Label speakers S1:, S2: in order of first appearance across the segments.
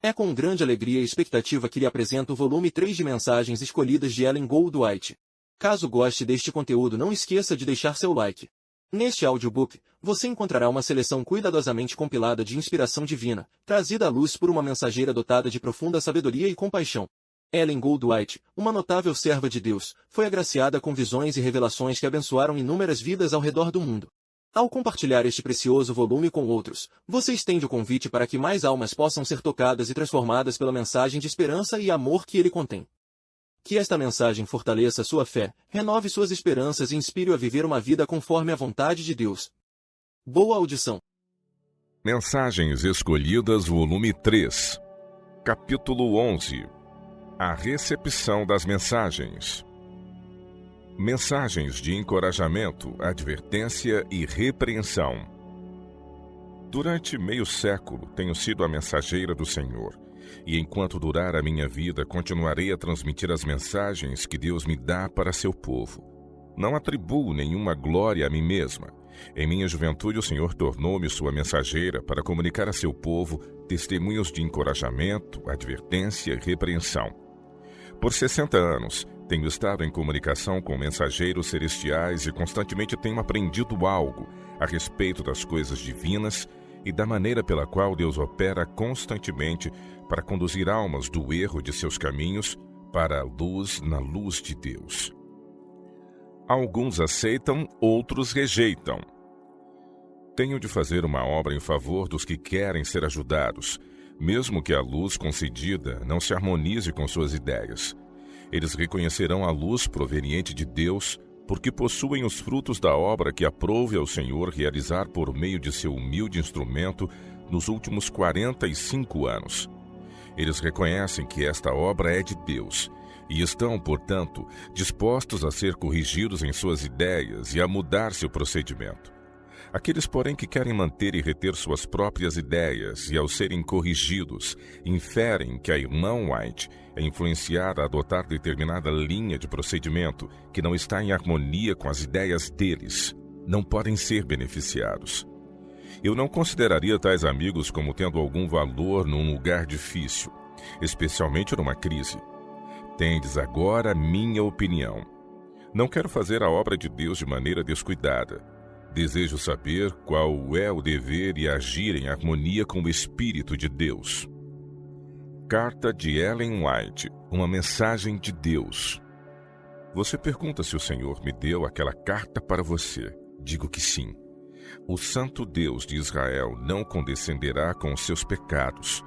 S1: É com grande alegria e expectativa que lhe apresento o volume 3 de mensagens escolhidas de Ellen Goldwhite. Caso goste deste conteúdo, não esqueça de deixar seu like. Neste audiobook, você encontrará uma seleção cuidadosamente compilada de inspiração divina, trazida à luz por uma mensageira dotada de profunda sabedoria e compaixão. Ellen Goldwhite, uma notável serva de Deus, foi agraciada com visões e revelações que abençoaram inúmeras vidas ao redor do mundo. Ao compartilhar este precioso volume com outros, você estende o convite para que mais almas possam ser tocadas e transformadas pela mensagem de esperança e amor que ele contém. Que esta mensagem fortaleça sua fé, renove suas esperanças e inspire-o a viver uma vida conforme a vontade de Deus. Boa audição.
S2: Mensagens Escolhidas, volume 3, capítulo 11. A recepção das mensagens. Mensagens de encorajamento, advertência e repreensão. Durante meio século tenho sido a mensageira do Senhor, e enquanto durar a minha vida continuarei a transmitir as mensagens que Deus me dá para seu povo. Não atribuo nenhuma glória a mim mesma. Em minha juventude o Senhor tornou-me sua mensageira para comunicar a seu povo testemunhos de encorajamento, advertência e repreensão. Por 60 anos, tenho estado em comunicação com mensageiros celestiais e constantemente tenho aprendido algo a respeito das coisas divinas e da maneira pela qual Deus opera constantemente para conduzir almas do erro de seus caminhos para a luz na luz de Deus. Alguns aceitam, outros rejeitam. Tenho de fazer uma obra em favor dos que querem ser ajudados, mesmo que a luz concedida não se harmonize com suas ideias. Eles reconhecerão a luz proveniente de Deus, porque possuem os frutos da obra que aprouve ao Senhor realizar por meio de seu humilde instrumento nos últimos 45 anos. Eles reconhecem que esta obra é de Deus e estão, portanto, dispostos a ser corrigidos em suas ideias e a mudar seu procedimento. Aqueles, porém, que querem manter e reter suas próprias ideias e, ao serem corrigidos, inferem que a irmã White é influenciada a adotar determinada linha de procedimento que não está em harmonia com as ideias deles, não podem ser beneficiados. Eu não consideraria tais amigos como tendo algum valor num lugar difícil, especialmente numa crise. Tendes agora minha opinião. Não quero fazer a obra de Deus de maneira descuidada. Desejo saber qual é o dever e agir em harmonia com o Espírito de Deus. Carta de Ellen White, uma mensagem de Deus. Você pergunta se o Senhor me deu aquela carta para você. Digo que sim. O Santo Deus de Israel não condescenderá com os seus pecados.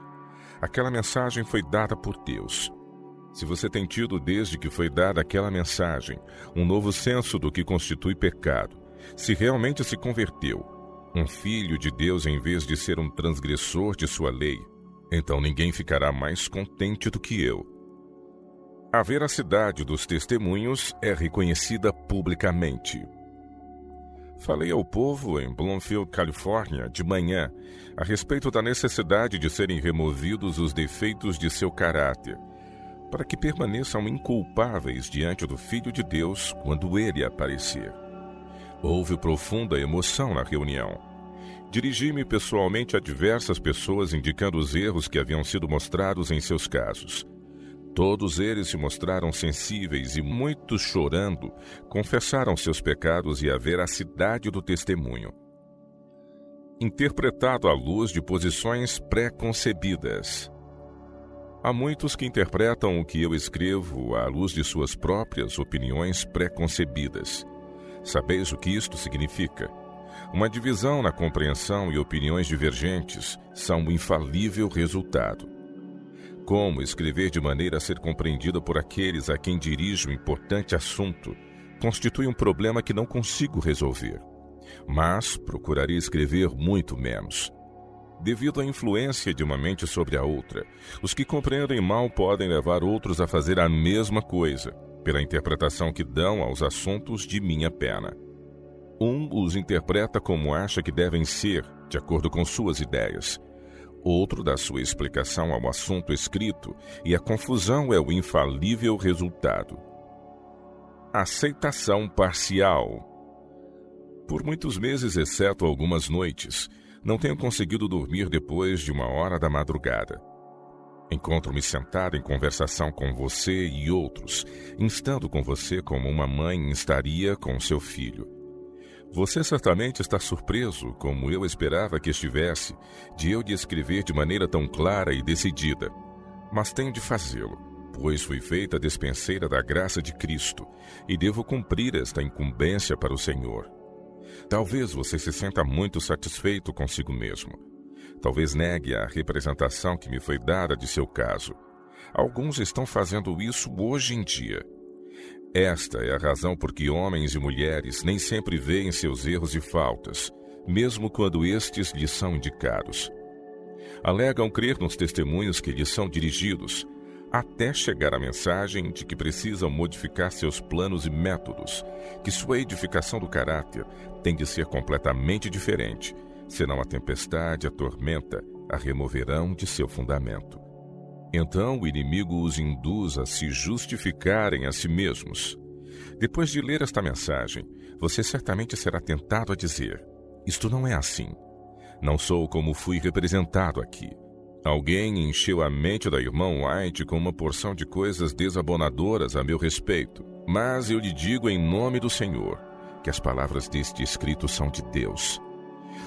S2: Aquela mensagem foi dada por Deus. Se você tem tido, desde que foi dada aquela mensagem, um novo senso do que constitui pecado, se realmente se converteu, um filho de Deus em vez de ser um transgressor de sua lei, então ninguém ficará mais contente do que eu. A veracidade dos testemunhos é reconhecida publicamente. Falei ao povo em Bloomfield, Califórnia, de manhã, a respeito da necessidade de serem removidos os defeitos de seu caráter, para que permaneçam inculpáveis diante do Filho de Deus quando ele aparecer. Houve profunda emoção na reunião. Dirigi-me pessoalmente a diversas pessoas indicando os erros que haviam sido mostrados em seus casos. Todos eles se mostraram sensíveis e, muitos chorando, confessaram seus pecados e a veracidade do testemunho. Interpretado à luz de posições pré-concebidas. Há muitos que interpretam o que eu escrevo à luz de suas próprias opiniões pré-concebidas. Sabeis o que isto significa? Uma divisão na compreensão e opiniões divergentes são o infalível resultado. Como escrever de maneira a ser compreendida por aqueles a quem dirijo um importante assunto constitui um problema que não consigo resolver. Mas procurarei escrever muito menos. Devido à influência de uma mente sobre a outra, os que compreendem mal podem levar outros a fazer a mesma coisa, pela interpretação que dão aos assuntos de minha pena. Um os interpreta como acha que devem ser, de acordo com suas ideias. Outro dá sua explicação ao assunto escrito, e a confusão é o infalível resultado. Aceitação parcial. Por muitos meses, exceto algumas noites, não tenho conseguido dormir depois de 1h da madrugada. Encontro-me sentado em conversação com você e outros, instando com você como uma mãe instaria com seu filho. Você certamente está surpreso, como eu esperava que estivesse, de eu lhe escrever de maneira tão clara e decidida. Mas tenho de fazê-lo, pois fui feita despenseira da graça de Cristo, e devo cumprir esta incumbência para o Senhor. Talvez você se sinta muito satisfeito consigo mesmo. Talvez negue a representação que me foi dada de seu caso. Alguns estão fazendo isso hoje em dia. Esta é a razão por que homens e mulheres nem sempre veem seus erros e faltas, mesmo quando estes lhes são indicados. Alegam crer nos testemunhos que lhes são dirigidos, até chegar à mensagem de que precisam modificar seus planos e métodos, que sua edificação do caráter tem de ser completamente diferente, senão a tempestade e a tormenta a removerão de seu fundamento. Então o inimigo os induz a se justificarem a si mesmos. Depois de ler esta mensagem, você certamente será tentado a dizer: isto não é assim. Não sou como fui representado aqui. Alguém encheu a mente da irmã White com uma porção de coisas desabonadoras a meu respeito, mas eu lhe digo em nome do Senhor que as palavras deste escrito são de Deus.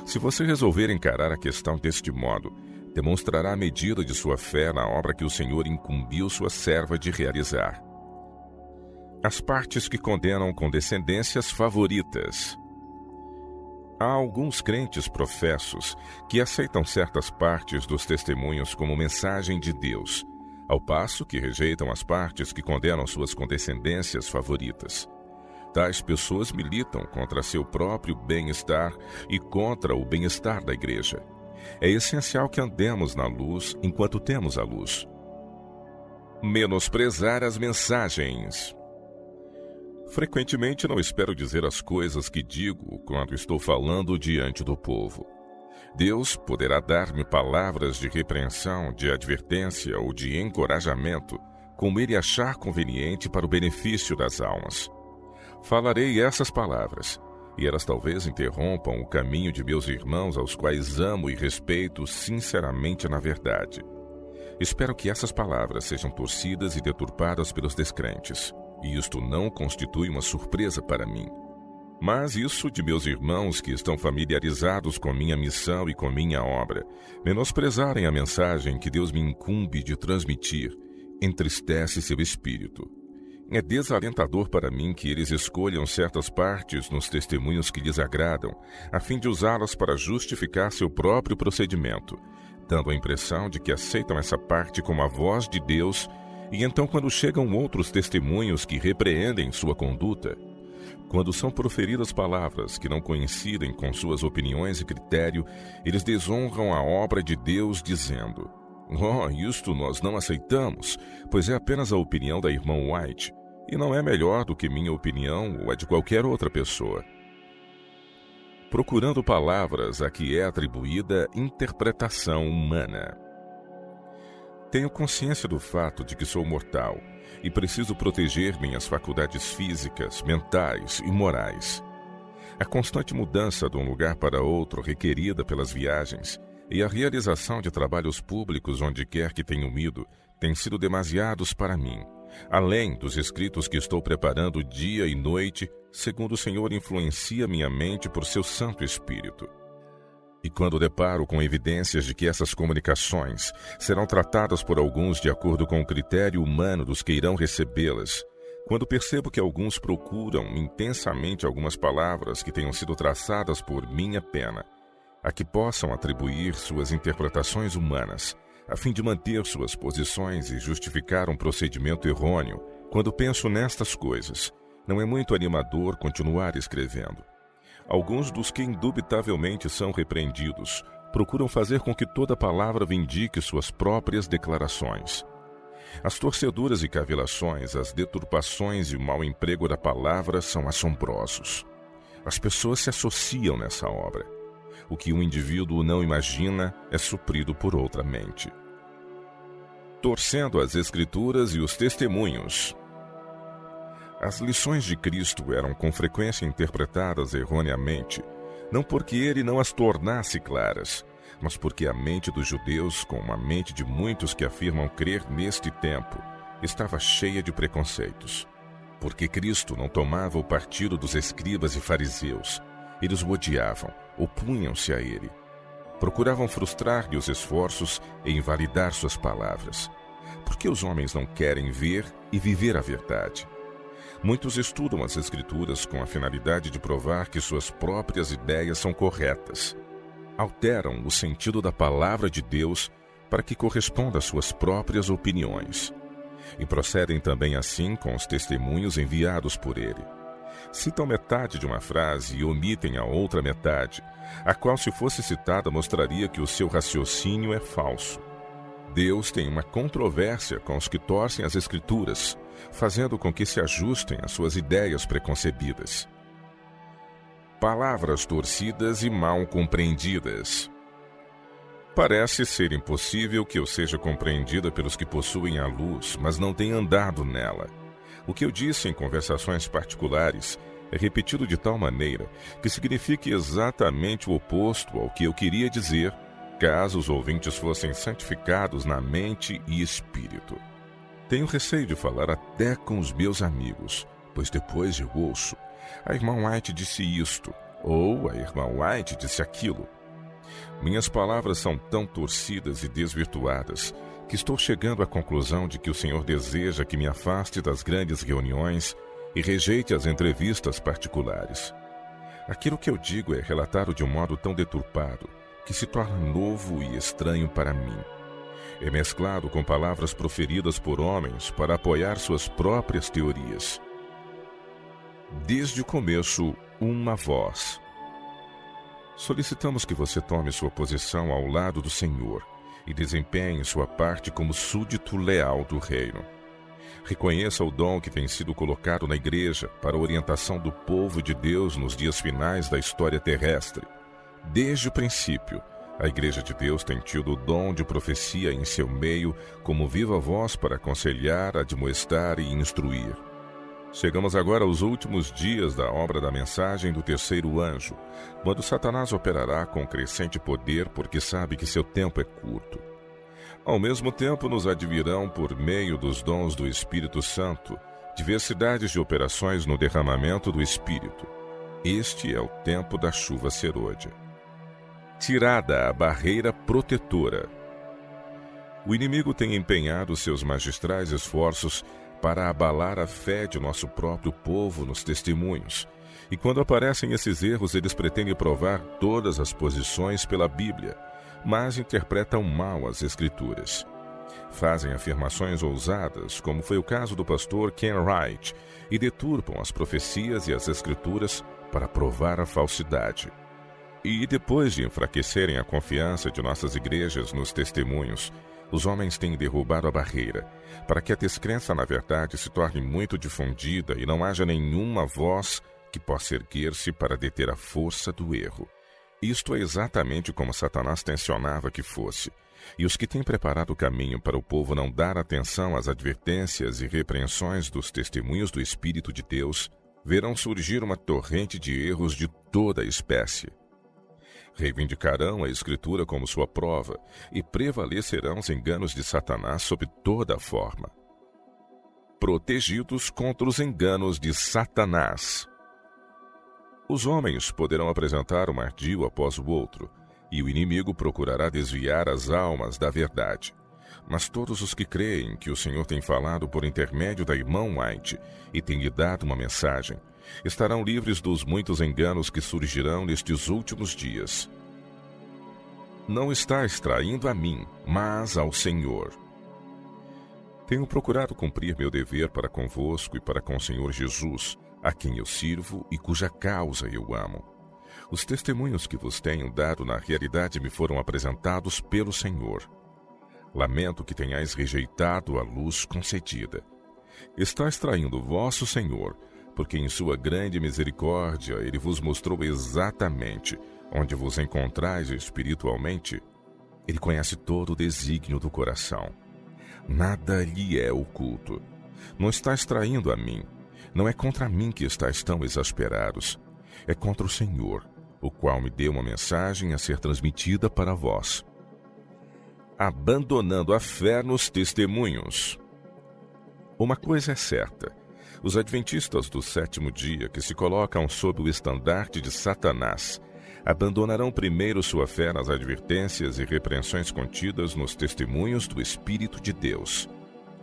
S2: Se você resolver encarar a questão deste modo, demonstrará a medida de sua fé na obra que o Senhor incumbiu sua serva de realizar. As partes que condenam condescendências favoritas. Há alguns crentes professos que aceitam certas partes dos testemunhos como mensagem de Deus, ao passo que rejeitam as partes que condenam suas condescendências favoritas. Tais pessoas militam contra seu próprio bem-estar e contra o bem-estar da igreja. É essencial que andemos na luz enquanto temos a luz. Menosprezar as mensagens. Frequentemente não espero dizer as coisas que digo quando estou falando diante do povo. Deus poderá dar-me palavras de repreensão, de advertência ou de encorajamento, como Ele achar conveniente para o benefício das almas. Falarei essas palavras, e elas talvez interrompam o caminho de meus irmãos aos quais amo e respeito sinceramente na verdade. Espero que essas palavras sejam torcidas e deturpadas pelos descrentes, e isto não constitui uma surpresa para mim. Mas isso de meus irmãos que estão familiarizados com minha missão e com minha obra, menosprezarem a mensagem que Deus me incumbe de transmitir, entristece seu espírito. É desalentador para mim que eles escolham certas partes nos testemunhos que lhes agradam, a fim de usá-las para justificar seu próprio procedimento, dando a impressão de que aceitam essa parte como a voz de Deus, e então quando chegam outros testemunhos que repreendem sua conduta, quando são proferidas palavras que não coincidem com suas opiniões e critério, eles desonram a obra de Deus dizendo: isto nós não aceitamos, pois é apenas a opinião da irmã White, e não é melhor do que minha opinião ou a de qualquer outra pessoa. Procurando palavras a que é atribuída interpretação humana. Tenho consciência do fato de que sou mortal e preciso proteger minhas faculdades físicas, mentais e morais. A constante mudança de um lugar para outro requerida pelas viagens e a realização de trabalhos públicos onde quer que tenham ido têm sido demasiados para mim, além dos escritos que estou preparando dia e noite, segundo o Senhor influencia minha mente por seu Santo Espírito. E quando deparo com evidências de que essas comunicações serão tratadas por alguns de acordo com o critério humano dos que irão recebê-las, quando percebo que alguns procuram intensamente algumas palavras que tenham sido traçadas por minha pena, a que possam atribuir suas interpretações humanas, a fim de manter suas posições e justificar um procedimento errôneo, quando penso nestas coisas, não é muito animador continuar escrevendo. Alguns dos que indubitavelmente são repreendidos procuram fazer com que toda palavra vindique suas próprias declarações. As torceduras e cavilações, as deturpações e o mau emprego da palavra são assombrosos. As pessoas se associam nessa obra. O que um indivíduo não imagina é suprido por outra mente. Torcendo as Escrituras e os testemunhos. As lições de Cristo eram com frequência interpretadas erroneamente, não porque ele não as tornasse claras, mas porque a mente dos judeus, como a mente de muitos que afirmam crer neste tempo, estava cheia de preconceitos. Porque Cristo não tomava o partido dos escribas e fariseus. Eles o odiavam, opunham-se a ele. Procuravam frustrar-lhe os esforços e invalidar suas palavras. Porque os homens não querem ver e viver a verdade. Muitos estudam as Escrituras com a finalidade de provar que suas próprias ideias são corretas. Alteram o sentido da palavra de Deus para que corresponda às suas próprias opiniões. E procedem também assim com os testemunhos enviados por ele. Citam metade de uma frase e omitem a outra metade, a qual, se fosse citada, mostraria que o seu raciocínio é falso. Deus tem uma controvérsia com os que torcem as Escrituras, fazendo com que se ajustem às suas ideias preconcebidas. Palavras torcidas e mal compreendidas. Parece ser impossível que eu seja compreendida pelos que possuem a luz, mas não têm andado nela. O que eu disse em conversações particulares é repetido de tal maneira que signifique exatamente o oposto ao que eu queria dizer, caso os ouvintes fossem santificados na mente e espírito. Tenho receio de falar até com os meus amigos, pois depois eu ouço: a irmã White disse isto, ou a irmã White disse aquilo. Minhas palavras são tão torcidas e desvirtuadas que estou chegando à conclusão de que o Senhor deseja que me afaste das grandes reuniões e rejeite as entrevistas particulares. Aquilo que eu digo é relatado de um modo tão deturpado que se torna novo e estranho para mim. É mesclado com palavras proferidas por homens para apoiar suas próprias teorias. Desde o começo, uma voz. Solicitamos que você tome sua posição ao lado do Senhor e desempenhe sua parte como súdito leal do reino. Reconheça o dom que tem sido colocado na igreja para a orientação do povo de Deus nos dias finais da história terrestre. Desde o princípio, a Igreja de Deus tem tido o dom de profecia em seu meio como viva voz para aconselhar, admoestar e instruir. Chegamos agora aos últimos dias da obra da mensagem do terceiro anjo, quando Satanás operará com crescente poder porque sabe que seu tempo é curto. Ao mesmo tempo, nos advirão, por meio dos dons do Espírito Santo, diversidades de operações no derramamento do Espírito. Este é o tempo da chuva serôdia. Tirada a barreira protetora. O inimigo tem empenhado seus magistrais esforços para abalar a fé de nosso próprio povo nos testemunhos. E quando aparecem esses erros, eles pretendem provar todas as posições pela Bíblia, mas interpretam mal as Escrituras. Fazem afirmações ousadas, como foi o caso do pastor Ken Wright, e deturpam as profecias e as Escrituras para provar a falsidade. E depois de enfraquecerem a confiança de nossas igrejas nos testemunhos, os homens têm derrubado a barreira, para que a descrença na verdade se torne muito difundida e não haja nenhuma voz que possa erguer-se para deter a força do erro. Isto é exatamente como Satanás tensionava que fosse, e os que têm preparado o caminho para o povo não dar atenção às advertências e repreensões dos testemunhos do Espírito de Deus, verão surgir uma torrente de erros de toda a espécie. Reivindicarão a Escritura como sua prova e prevalecerão os enganos de Satanás sob toda a forma. Protegidos contra os enganos de Satanás. Os homens poderão apresentar um ardil após o outro, e o inimigo procurará desviar as almas da verdade. Mas todos os que creem que o Senhor tem falado por intermédio da irmã White e tem lhe dado uma mensagem, estarão livres dos muitos enganos que surgirão nestes últimos dias. Não está extraindo a mim, mas ao Senhor. Tenho procurado cumprir meu dever para convosco e para com o Senhor Jesus, a quem eu sirvo e cuja causa eu amo. Os testemunhos que vos tenho dado na realidade me foram apresentados pelo Senhor. Lamento que tenhais rejeitado a luz concedida. Está extraindo vosso Senhor, porque em sua grande misericórdia ele vos mostrou exatamente onde vos encontrais espiritualmente. Ele conhece todo o desígnio do coração. Nada lhe é oculto. Não está extraindo a mim. Não é contra mim que estáis tão exasperados. É contra o Senhor, o qual me deu uma mensagem a ser transmitida para vós. Abandonando a fé nos testemunhos. Uma coisa é certa: os adventistas do sétimo dia que se colocam sob o estandarte de Satanás abandonarão primeiro sua fé nas advertências e repreensões contidas nos testemunhos do Espírito de Deus.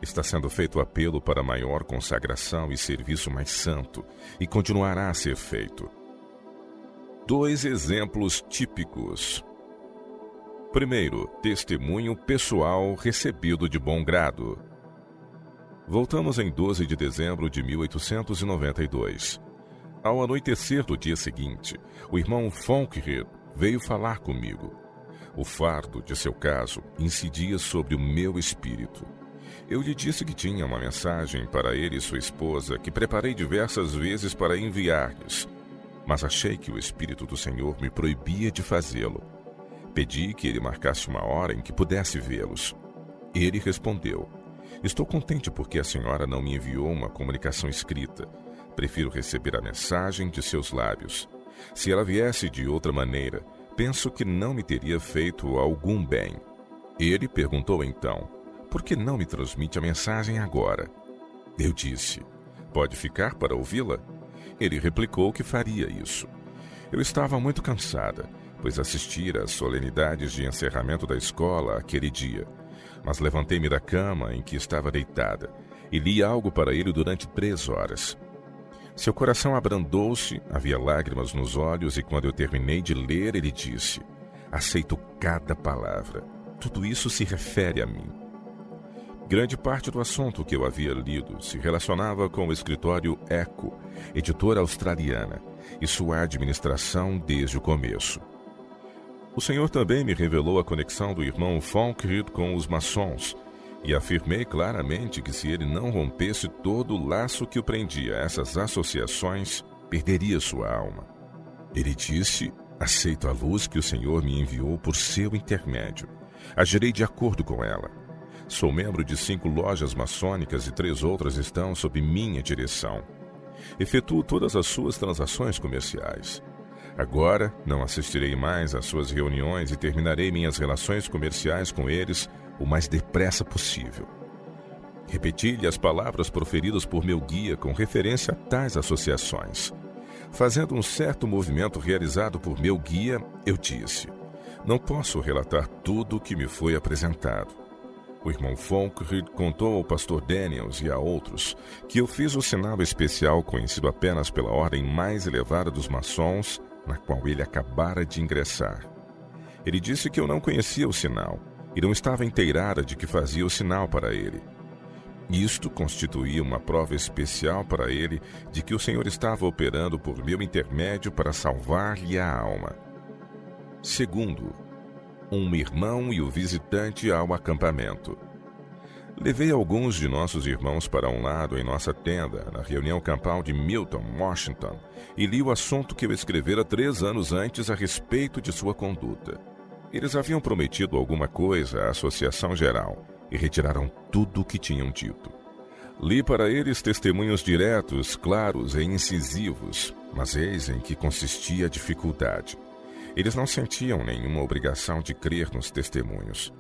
S2: Está sendo feito apelo para maior consagração e serviço mais santo, e continuará a ser feito. 2 exemplos típicos. Primeiro, testemunho pessoal recebido de bom grado. Voltamos em 12 de dezembro de 1892. Ao anoitecer do dia seguinte, o irmão Fonkhead veio falar comigo. O fardo de seu caso incidia sobre o meu espírito. Eu lhe disse que tinha uma mensagem para ele e sua esposa que preparei diversas vezes para enviar-lhes, mas achei que o Espírito do Senhor me proibia de fazê-lo. Pedi que ele marcasse uma hora em que pudesse vê-los. Ele respondeu: "Estou contente porque a senhora não me enviou uma comunicação escrita. Prefiro receber a mensagem de seus lábios. Se ela viesse de outra maneira, penso que não me teria feito algum bem." Ele perguntou então: "Por que não me transmite a mensagem agora?" Eu disse: "Pode ficar para ouvi-la?" Ele replicou que faria isso. Eu estava muito cansada, pois assistira às solenidades de encerramento da escola aquele dia. Mas levantei-me da cama em que estava deitada e li algo para ele durante 3 horas. Seu coração abrandou-se, havia lágrimas nos olhos, e quando eu terminei de ler, ele disse: "Aceito cada palavra. Tudo isso se refere a mim." Grande parte do assunto que eu havia lido se relacionava com o escritório Echo, editora australiana, e sua administração desde o começo. O Senhor também me revelou a conexão do irmão Fonkhead com os maçons, e afirmei claramente que se ele não rompesse todo o laço que o prendia a essas associações, perderia sua alma. Ele disse: "Aceito a luz que o Senhor me enviou por seu intermédio. Agirei de acordo com ela. Sou membro de 5 lojas maçônicas e 3 outras estão sob minha direção. Efetuo todas as suas transações comerciais. Agora, não assistirei mais às suas reuniões e terminarei minhas relações comerciais com eles o mais depressa possível." Repeti-lhe as palavras proferidas por meu guia com referência a tais associações. Fazendo um certo movimento realizado por meu guia, eu disse: "Não posso relatar tudo o que me foi apresentado." O irmão Fonkhead contou ao pastor Daniels e a outros que eu fiz o sinal especial conhecido apenas pela ordem mais elevada dos maçons, na qual ele acabara de ingressar. Ele disse que eu não conhecia o sinal e não estava inteirada de que fazia o sinal para ele. Isto constituía uma prova especial para ele de que o Senhor estava operando por meu intermédio para salvar-lhe a alma. Segundo, um irmão e o visitante ao acampamento. Levei alguns de nossos irmãos para um lado em nossa tenda, na reunião campal de Milton, Washington, e li o assunto que eu escrevera 3 anos antes a respeito de sua conduta. Eles haviam prometido alguma coisa à Associação Geral e retiraram tudo o que tinham dito. Li para eles testemunhos diretos, claros e incisivos, mas eis em que consistia a dificuldade. Eles não sentiam nenhuma obrigação de crer nos testemunhos.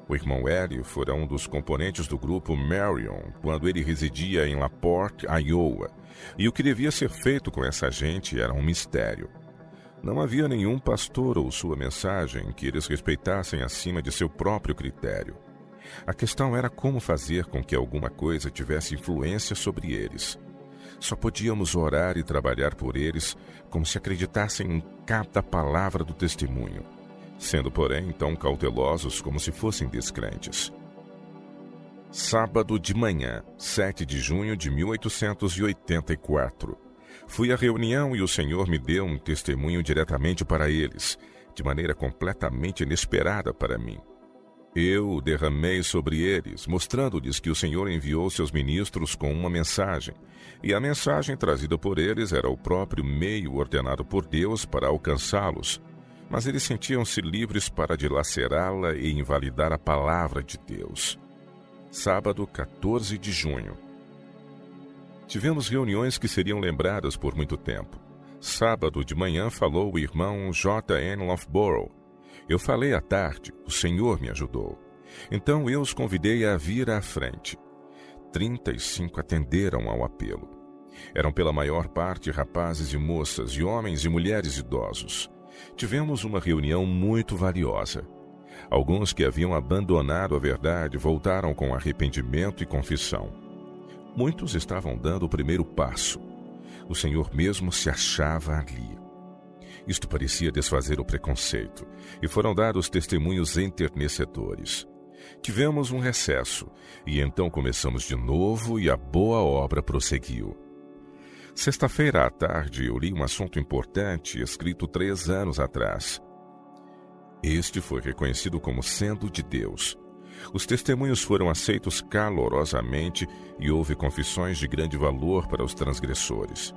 S2: O irmão Hélio fora um dos componentes do grupo Marion quando ele residia em LaPorte, Iowa, e o que devia ser feito com essa gente era um mistério. Não havia nenhum pastor ou sua mensagem que eles respeitassem acima de seu próprio critério. A questão era como fazer com que alguma coisa tivesse influência sobre eles. Só podíamos orar e trabalhar por eles como se acreditassem em cada palavra do testemunho, sendo, porém, tão cautelosos como se fossem descrentes. Sábado de manhã, 7 de junho de 1884. Fui à reunião e o Senhor me deu um testemunho diretamente para eles, de maneira completamente inesperada para mim. Eu o derramei sobre eles, mostrando-lhes que o Senhor enviou seus ministros com uma mensagem, e a mensagem trazida por eles era o próprio meio ordenado por Deus para alcançá-los, mas eles sentiam-se livres para dilacerá-la e invalidar a palavra de Deus. Sábado, 14 de junho. Tivemos reuniões que seriam lembradas por muito tempo. Sábado de manhã falou o irmão J. N. Loughborough. Eu falei à tarde, o Senhor me ajudou. Então eu os convidei a vir à frente. 35 atenderam ao apelo. Eram pela maior parte rapazes e moças, e homens e mulheres idosos. Tivemos uma reunião muito valiosa. Alguns que haviam abandonado a verdade voltaram com arrependimento e confissão. Muitos estavam dando o primeiro passo. O Senhor mesmo se achava ali. Isto parecia desfazer o preconceito, e foram dados testemunhos enternecedores. Tivemos um recesso, e então começamos de novo e a boa obra prosseguiu. Sexta-feira à tarde eu li um assunto importante escrito 3 anos atrás. Este foi reconhecido como sendo de Deus. Os testemunhos foram aceitos calorosamente e houve confissões de grande valor para os transgressores.